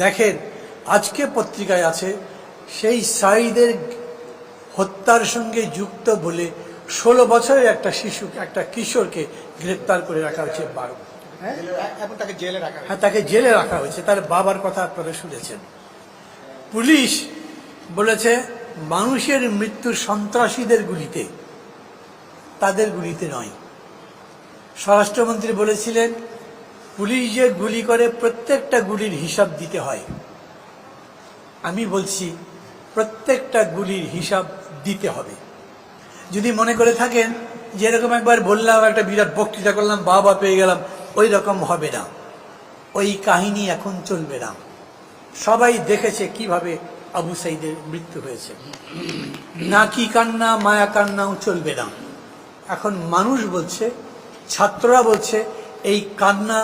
দেখেন আজকে পত্রিকায় আছে সেই সাঈদের হত্যার সঙ্গে যুক্ত বলে 16 বছরের একটা শিশু একটা কিশোরকে গ্রেপ্তার করে রাখা হয়েছে। তাকে জেলে রাখা হয়েছে। তার বাবার কথা আপনারা শুনেছেন। পুলিশ বলেছে মানুষের মৃত্যু সন্ত্রাসীদের গুলিতে, তাদের গুলিতে নয়। স্বরাষ্ট্রমন্ত্রী বলেছিলেন পুলিশ যে গুলি করে প্রত্যেকটা গুলির হিসাব দিতে হয়। আমি বলছি প্রত্যেকটা গুলির হিসাব দিতে হবে। যদি মনে করে থাকেন যে এরকম একবার বললাম, একটা বিরাট বক্তৃতা করলাম, বাবা পেয়ে গেলাম, ওই রকম হবে না। ওই কাহিনী এখন চলবে না। সবাই দেখেছে কিভাবে আবু সাঈদের মৃত্যু হয়েছে। নাকি কান্না মায়া কান্নাও চলবে না। এখন মানুষ বলছে, ছাত্ররা বলছে এই কান্না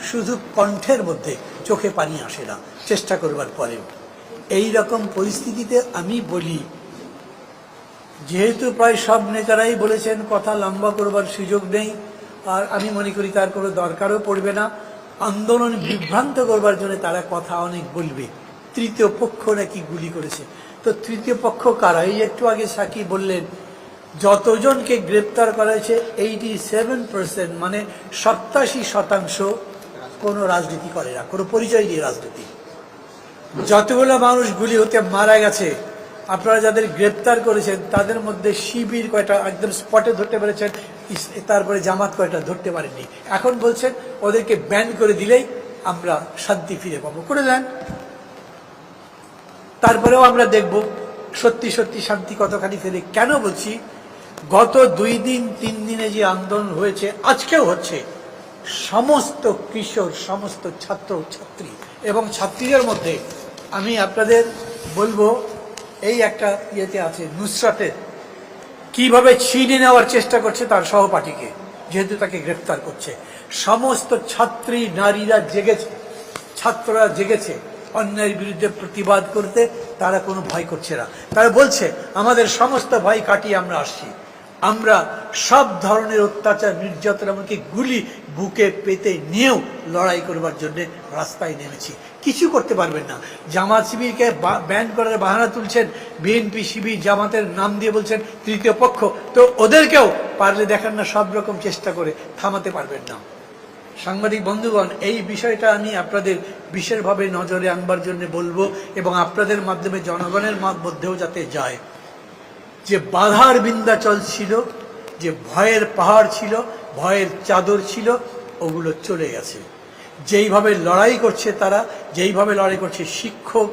শুধু কণ্ঠের মধ্যে, চোখে পানি আসে না চেষ্টা করবার পরেও। এই রকম পরিস্থিতিতে আমি বলি, যেহেতু প্রায় সব নেতারাই বলেছেন কথা লম্বা করবার সুযোগ নেই, আর আমি মনে করি তার কোনো দরকারও পড়বে না। আন্দোলন বিভ্রান্ত করবার জন্য তারা কথা অনেক বলবে। তৃতীয় পক্ষ নাকি গুলি করেছে। তো তৃতীয় পক্ষ কারা? এই একটু আগে সাকি বললেন যতজনকে গ্রেপ্তার করা হয়েছে 87%, মানে 87% কোনো রাজনীতি করে না, কোনো পরিচয় দিয়ে রাজনীতি। যতগুলো মানুষ গুলি হতে মারা গেছে, আপনারা যাদের গ্রেপ্তার করেছেন তাদের মধ্যে শিবির কয়টা একদম স্পটে ধরতে পেরেছেন, তারপরে জামাত কয়টা ধরতে পারেননি। এখন বলছেন ওদেরকে ব্যান করে দিলেই আমরা শান্তি ফিরে পাবো। করে দেন, তারপরেও আমরা দেখব সত্যি সত্যি শান্তি কতখানি ফেরে। কেন বলছি, গত 2 দিন 3 দিনে যে আন্দোলন হয়েছে, আজকেও হচ্ছে, সমস্ত কিশোর, সমস্ত ছাত্র ছাত্রী এবং ছাত্রীদের মধ্যে আমি আপনাদের বলবো, এই একটা ইয়েতে আছে নুসরাতের কিভাবে ছিনে নেওয়ার চেষ্টা করছে তার সহপাঠীকে, যেহেতু তাকে গ্রেফতার করছে। সমস্ত ছাত্রী নারীরা জেগেছে, ছাত্ররা জেগেছে অন্যায়ের বিরুদ্ধে প্রতিবাদ করতে। তারা কোনো ভয় করছে না। তারা বলছে আমাদের সমস্ত ভয় কাটিয়ে আমরা আসছি। আমরা সব ধরনের অত্যাচার, নির্যাতন, এমনকি গুলি বুকে পেতে নিয়েও লড়াই করবার জন্য রাস্তায় নেমেছি। কিছু করতে পারবেন না। জামাত শিবিরকে ব্যান করার বাহানা তুলছেন, বিএনপি শিবির জামাতের নাম দিয়ে বলছেন তৃতীয় পক্ষ, তো ওদেরকেও পারলে দেখান না সব রকম চেষ্টা করে থামাতে পারবেন না। সাংবাদিক বন্ধুগণ, এই বিষয়টা আমি আপনাদের বিশেষভাবে নজরে আনবার জন্য বলবো, এবং আপনাদের মাধ্যমে জনগণের মধ্যেও যাতে যায় যে বাধার বিন্ধ্যাচল ছিল, যে ভয়ের পাহাড় ছিল, ভয়ের চাদর ছিল, ওগুলো চলে গেছে। যেইভাবে লড়াই করছে তারা, যেইভাবে লড়াই করছে শিক্ষক,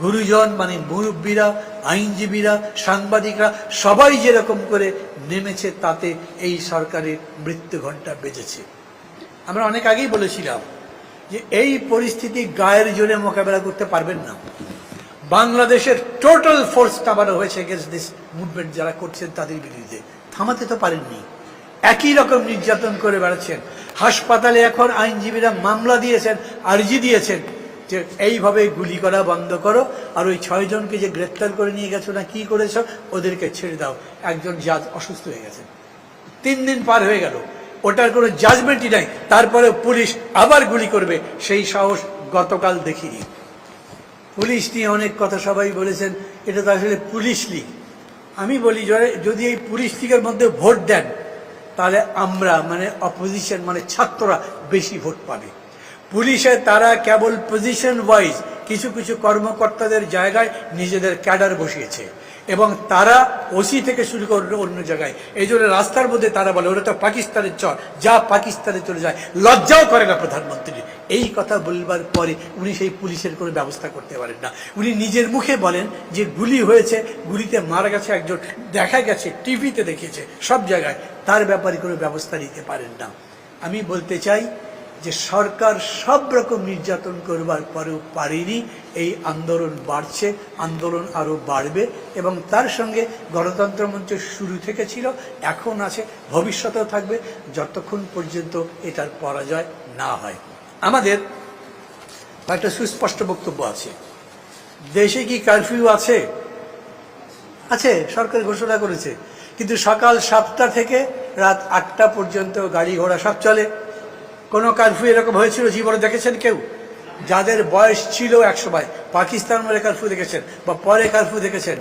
গুরুজন মানে মুরব্বীরা, আইনজীবীরা, সাংবাদিকরা, সবাই যেরকম করে নেমেছে, তাতে এই সরকারের মৃত্যু ঘণ্টা বেজেছে। আমরা অনেক আগেই বলেছিলাম যে এই পরিস্থিতি গায়ের জোরে মোকাবেলা করতে পারবেন না। বাংলাদেশের টোটাল ফোর্স নামানো হয়েছে এগেইনস্ট দিস মুভমেন্ট, যারা করছেন তাদের বিরুদ্ধে। থামাতে তো পারেননি, একই রকম নির্যাতন করে বেড়াচ্ছেন। হাসপাতালে এখন আইনজীবীরা মামলা দিয়েছেন, আর্জি দিয়েছেন যে এইভাবে গুলি করা বন্ধ করো, আর ওই 6 জনকে যে গ্রেপ্তার করে নিয়ে গেছো না, কি করেছো, ওদেরকে ছেড়ে দাও। একজন জাজ অসুস্থ হয়ে গেছেন, 3 দিন পার হয়ে গেল, ওটার কোনো জাজমেন্টই নাই, তারপরে পুলিশ আবার গুলি করবে। সেই সাহস গতকাল দেখিনি। পুলিশ নিয়ে অনেক কথা সবাই বলেছেন, এটা তো আসলে পুলিশ লীগ। আমি বলি যদি এই পুলিশ লীগের মধ্যে ভোট দেন, তাহলে আমরা মানে অপোজিশন মানে ছাত্ররা বেশি ভোট পাবে। পুলিশে তারা কেবল পজিশন ওয়াইজ কিছু কিছু কর্মকর্তাদের জায়গায় নিজেদের ক্যাডার বসিয়েছে, এবং তারা ওসি থেকে শুরু করে অন্য জায়গায়। এই জন্য রাস্তার মধ্যে তারা বলে ওরা তো পাকিস্তানের চর, যা পাকিস্তানে চলে যায়। লজ্জাও করে না প্রধানমন্ত্রী এই কথা বলবার পরে উনি সেই পুলিশের কোনো ব্যবস্থা করতে পারেন না। উনি নিজের মুখে বলেন যে গুলি হয়েছে, গুলিতে মারা গেছে একজন, দেখা গেছে, টিভিতে দেখিয়েছে, সব জায়গায়, তার ব্যাপারে কোনো ব্যবস্থা নিতে পারেন না। আমি বলতে চাই যে সরকার সব রকম নির্যাতন করবার পরেও পারেনি। এই আন্দোলন বাড়ছে, আন্দোলন আরও বাড়বে, এবং তার সঙ্গে গণতন্ত্র মঞ্চ শুরু থেকে ছিল, এখন আছে, ভবিষ্যতেও থাকবে, যতক্ষণ পর্যন্ত এটার পরাজয় না হয়। আমাদের একটা সুস্পষ্ট বক্তব্য আছে। দেশে কি কারফিউ আছে? আছে, সরকার ঘোষণা করেছে, কিন্তু সকাল 7টা থেকে রাত 8টা পর্যন্ত গাড়ি ঘোড়া সব চলে। কোনো কারফিউ এরকম হয়েছিল জীবনে দেখেছেন কেউ? যাদের বয়স ছিল এক সময় পাকিস্তান বলে কারফিউ দেখেছেন বা পরে কারফিউ দেখেছেন,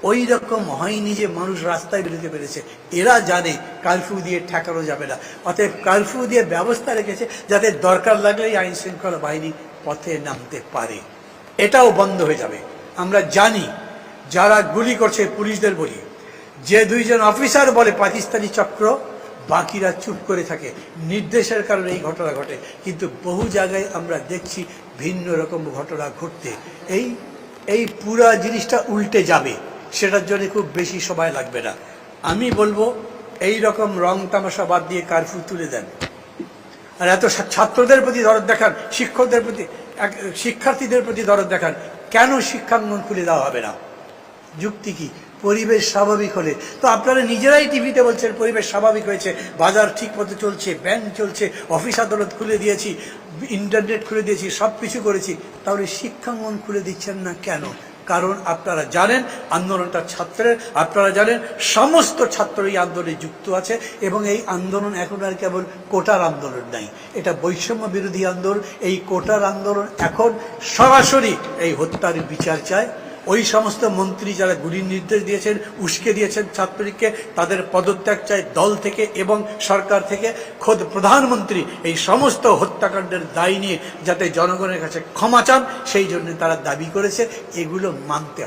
ওই রকম হয়নি যে মানুষ রাস্তায় বেরোতে পেরেছে। এরা জানে কারফিউ দিয়ে ঠেকানো যাবে না, অতএব কারফিউ দিয়ে ব্যবস্থা রেখেছে যাতে দরকার লাগলেই আইন শৃঙ্খলা বাহিনী পথে নামতে পারে। এটাও বন্ধ হয়ে যাবে। আমরা জানি যারা গুলি করছে পুলিশদের বলি, যে দুইজন অফিসার বলে পাকিস্তানি চক্র, বাকিরা চুপ করে থাকে। নির্দেশের কারণে এই ঘটনা ঘটে, কিন্তু বহু জায়গায় আমরা দেখছি ভিন্ন রকম ঘটনা ঘটতে। এই পুরা জিনিসটা উল্টে যাবে, সেটার জন্য খুব বেশি সময় লাগবে না। আমি বলবো এই রকম রং তামাশা বাদ দিয়ে কারফিউ তুলে দেন। আর এত ছাত্রদের প্রতি দরদ দেখান, শিক্ষকদের প্রতি, শিক্ষার্থীদের প্রতি দরদ দেখান, কেন শিক্ষাঙ্গন খুলে দেওয়া হবে না? যুক্তি কি? পরিবেশ স্বাভাবিক হলে তো আপনারা নিজেরাই টিভিতে বলছেন পরিবেশ স্বাভাবিক হয়েছে, বাজার ঠিক মতো চলছে, ব্যাংক চলছে, অফিস আদালত খুলে দিয়েছি, ইন্টারনেট খুলে দিয়েছি, সব কিছু করেছি, তাহলে শিক্ষাঙ্গন খুলে দিচ্ছেন না কেন? কারণ আপনারা জানেন আন্দোলনটা ছাত্রের, আপনারা জানেন সমস্ত ছাত্র এই আন্দোলনে যুক্ত আছে, এবং এই আন্দোলন এখন আর কেবল কোটার আন্দোলন নাই, এটা বৈষম্য বিরোধী আন্দোলন। এই কোটার আন্দোলন এখন সরাসরি এই হত্যার বিচার চায়। ওই সমস্ত মন্ত্রী যারা গুলির নির্দেশ দিয়েছেন, উস্কে দিয়েছেন ছাত্রলীগকে, তাদের পদত্যাগ চায় দল থেকে এবং সরকার থেকে। খোদ প্রধানমন্ত্রী এই সমস্ত হত্যাকাণ্ডের দায় নিয়ে যাতে জনগণের কাছে ক্ষমা চান, সেই জন্য তারা দাবি করেছে। এগুলো মানতে